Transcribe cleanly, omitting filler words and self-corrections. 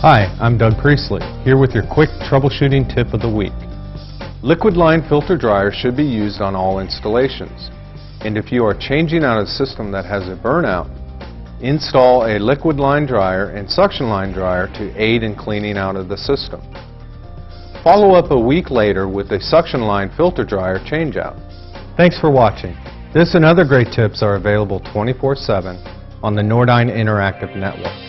Hi, I'm Doug Priestley, here with your quick troubleshooting tip of the week. Liquid line filter dryers should be used on all installations. And if you are changing out a system that has a burnout, install a liquid line dryer and suction line dryer to aid in cleaning out of the system. Follow up a week later with a suction line filter dryer changeout. Thanks for watching. This and other great tips are available 24/7 on the Nordine Interactive Network.